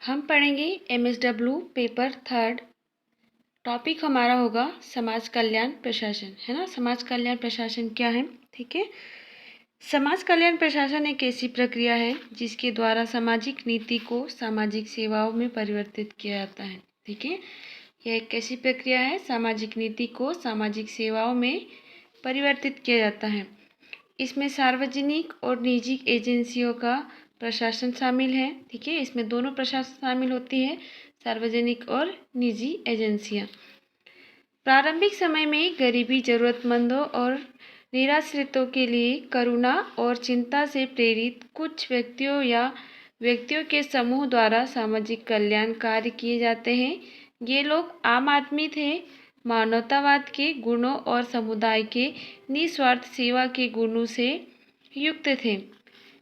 हम पढ़ेंगे MSW paper 3 topic हमारा होगा समाज कल्याण प्रशासन, है ना। समाज कल्याण प्रशासन क्या है, ठीक है। समाज कल्याण प्रशासन एक ऐसी प्रक्रिया है जिसके द्वारा सामाजिक नीति को सामाजिक सेवाओं में परिवर्तित किया जाता है, ठीक है। यह एक ऐसी प्रक्रिया है, सामाजिक नीति को सामाजिक सेवाओं में परिवर्तित किया जाता है। इसमें सार्वजनिक और निजी एजेंसियों का प्रशासन शामिल है, ठीक है। इसमें दोनों प्रशासन शामिल होती है, सार्वजनिक और निजी एजेंसियां। प्रारंभिक समय में गरीबी, जरूरतमंदों और निराश्रितों के लिए करुणा और चिंता से प्रेरित कुछ व्यक्तियों के समूह द्वारा सामाजिक कल्याण कार्य किए जाते हैं। ये लोग आम आदमी थे, मानवतावाद के गुणों और समुदाय के निस्वार्थ सेवा के गुणों से युक्त थे।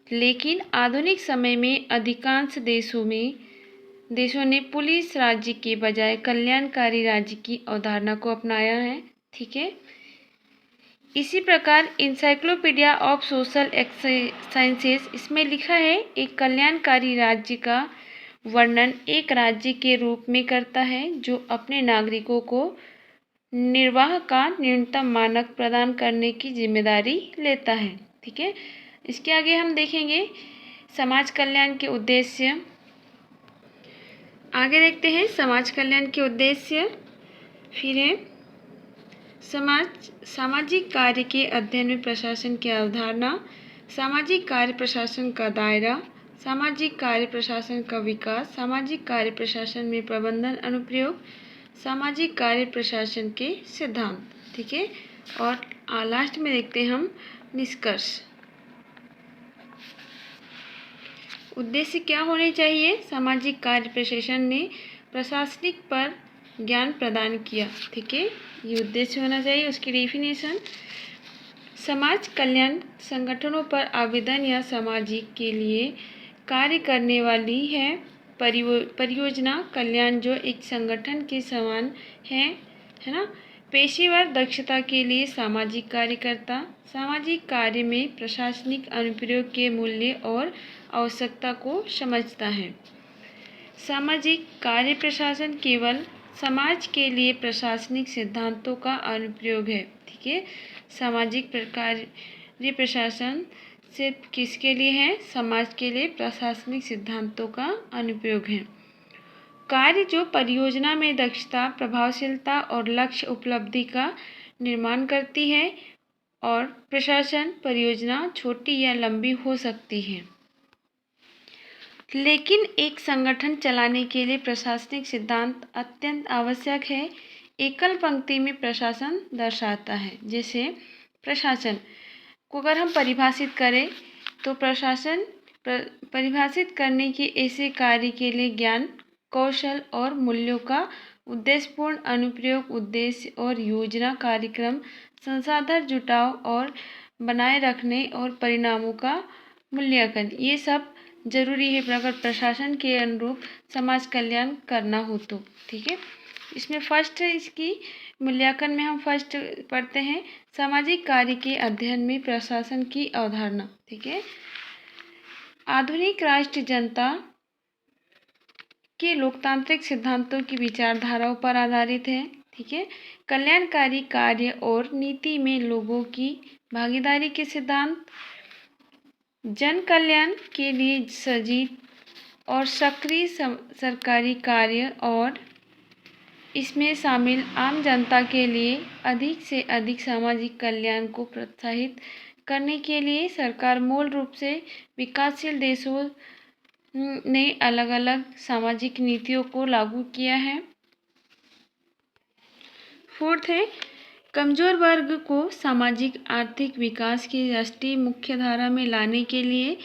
लेकिन आधुनिक समय में अधिकांश देशों ने पुलिस राज्य के बजाय कल्याणकारी राज्य की अवधारणा को अपनाया है, ठीक है। इसी प्रकार इंसाइक्लोपीडिया ऑफ सोशल साइंसेस इसमें लिखा है, एक कल्याणकारी राज्य का वर्णन एक राज्य के रूप में करता है जो अपने नागरिकों को निर्वाह का न्यूनतम मानक प्रदान करने की जिम्मेदारी लेता है, ठीक है। इसके आगे हम देखेंगे समाज कल्याण के उद्देश्य। आगे देखते हैं समाज कल्याण के उद्देश्य। फिर है सामाजिक कार्य के अध्ययन में प्रशासन की अवधारणा, सामाजिक कार्य प्रशासन का दायरा, सामाजिक कार्य प्रशासन का विकास, सामाजिक कार्य प्रशासन में प्रबंधन अनुप्रयोग, सामाजिक कार्य प्रशासन के सिद्धांत, ठीक है। और लास्ट में देखते हैं हम निष्कर्ष। उद्देश्य क्या होने चाहिए। सामाजिक कार्य प्रशासन ने प्रशासनिक पर ज्ञान प्रदान किया, ठीक है, ये उद्देश्य होना चाहिए। उसकी डेफिनेशन, समाज कल्याण संगठनों पर आवेदन या सामाजिक के लिए कार्य करने वाली है परियोजना कल्याण जो एक संगठन के समान है ना। पेशेवर दक्षता के लिए सामाजिक कार्यकर्ता सामाजिक कार्य में प्रशासनिक अनुप्रयोग के मूल्य और आवश्यकता को समझता है। सामाजिक कार्य प्रशासन केवल समाज के लिए प्रशासनिक सिद्धांतों का अनुप्रयोग है, ठीक है। सामाजिक कार्य प्रशासन सिर्फ किसके लिए है, समाज के लिए प्रशासनिक सिद्धांतों का अनुप्रयोग है। कार्य जो परियोजना में दक्षता, प्रभावशीलता और लक्ष्य उपलब्धि का निर्माण करती है, और प्रशासन परियोजना छोटी या लंबी हो सकती है, लेकिन एक संगठन चलाने के लिए प्रशासनिक सिद्धांत अत्यंत आवश्यक है। एकल पंक्ति में प्रशासन दर्शाता है। जैसे प्रशासन को अगर हम परिभाषित करें तो प्रशासन परिभाषित करने के ऐसे कार्य के लिए ज्ञान, कौशल और मूल्यों का उद्देश्यपूर्ण अनुप्रयोग, उद्देश्य और योजना, कार्यक्रम, संसाधन जुटाव और बनाए रखने और परिणामों का मूल्यांकन, ये सब जरूरी है अगर प्रशासन के अनुरूप समाज कल्याण करना हो तो, ठीक है। इसमें फर्स्ट है इसकी मूल्यांकन में हम फर्स्ट पढ़ते हैं सामाजिक कार्य के अध्ययन में प्रशासन की अवधारणा, ठीक है। आधुनिक राष्ट्र जनता के लोकतांत्रिक सिद्धांतों की विचारधाराओं पर आधारित है, ठीक है। कल्याणकारी कार्य और नीति में लोगों की भागीदारी के सिद्धांत, जन कल्याण के लिए सजीव और सक्रिय सरकारी कार्य और इसमें शामिल आम जनता के लिए अधिक से अधिक सामाजिक कल्याण को प्रोत्साहित करने के लिए सरकार मूल रूप से विकासशील देशों ने अलग अलग सामाजिक नीतियों को लागू किया है। फोर्थ है कमजोर वर्ग को सामाजिक आर्थिक विकास की राष्ट्रीय मुख्यधारा में लाने के लिए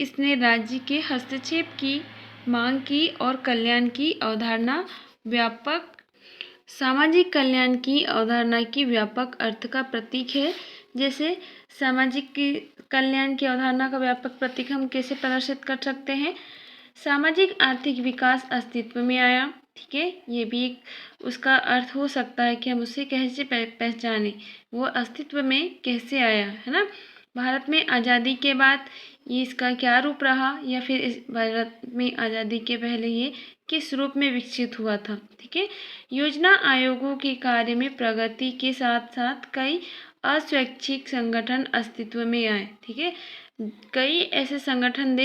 इसने राज्य के हस्तक्षेप की मांग की और कल्याण की अवधारणा व्यापक सामाजिक कल्याण की अवधारणा की व्यापक अर्थ का प्रतीक है। जैसे सामाजिक कल्याण की अवधारणा का व्यापक प्रतीक हम कैसे प्रदर्शित कर सकते हैं, सामाजिक आर्थिक विकास अस्तित्व में आया, ठीक है। ये भी एक उसका अर्थ हो सकता है कि हम उसे कैसे पहचाने, वो अस्तित्व में कैसे आया, है ना। भारत में आज़ादी के बाद ये इसका क्या रूप रहा, या फिर इस भारत में आज़ादी के पहले ये किस रूप में विकसित हुआ था। ठीक है। योजना आयोगों के कार्य में प्रगति के साथ साथ कई अस्वैच्छिक संगठन अस्तित्व में आए। ठीक है। कई ऐसे संगठन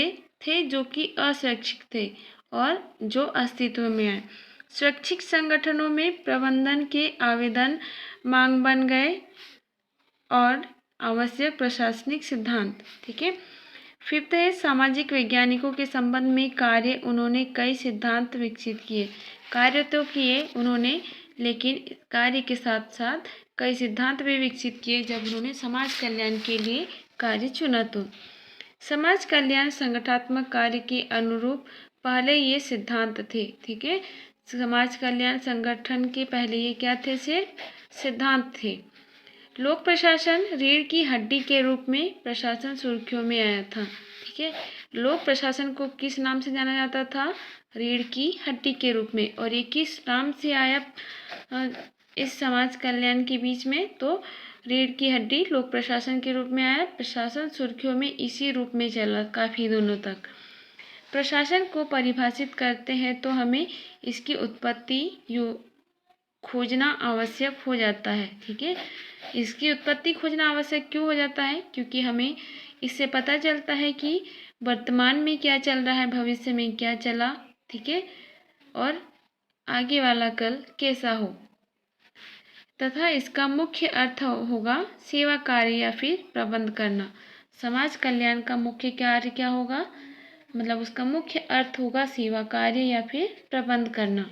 थे जो कि अस्वैच्छिक थे और जो अस्तित्व में आए। स्वैच्छिक संगठनों में प्रबंधन के आवेदन मांग बन गए और आवश्यक प्रशासनिक सिद्धांत। ठीक है। फिफ्थ है सामाजिक वैज्ञानिकों के संबंध में कार्य। उन्होंने कई सिद्धांत विकसित किए। कार्य तो किए उन्होंने, लेकिन कार्य के साथ साथ कई सिद्धांत भी विकसित किए जब उन्होंने समाज कल्याण के लिए कार्य चुना। तो समाज कल्याण संगठनात्मक कार्य के अनुरूप पहले ये सिद्धांत थे। ठीक है। समाज कल्याण संगठन के पहले ये क्या थे, सिर्फ सिद्धांत थे। लोक प्रशासन रीढ़ की हड्डी के रूप में प्रशासन सुर्खियों में आया था। ठीक है। लोक प्रशासन को किस नाम से जाना जाता था, रीढ़ की हड्डी के रूप में। और ये किस नाम से आया इस समाज कल्याण के बीच में, तो रीढ़ की हड्डी लोक प्रशासन के रूप में आया। प्रशासन सुर्खियों में इसी रूप में चला काफ़ी दिनों तक। प्रशासन को परिभाषित करते हैं तो हमें इसकी उत्पत्ति खोजना आवश्यक हो जाता है। ठीक है। इसकी उत्पत्ति खोजना आवश्यक क्यों हो जाता है, क्योंकि हमें इससे पता चलता है कि वर्तमान में क्या चल रहा है, भविष्य में क्या चला। ठीक है। और आगे वाला कल कैसा हो, तथा इसका मुख्य अर्थ होगा सेवा कार्य या फिर प्रबंध करना। समाज कल्याण का मुख्य कार्य क्या होगा, मतलब उसका मुख्य अर्थ होगा सेवा कार्य या फिर प्रबंध करना।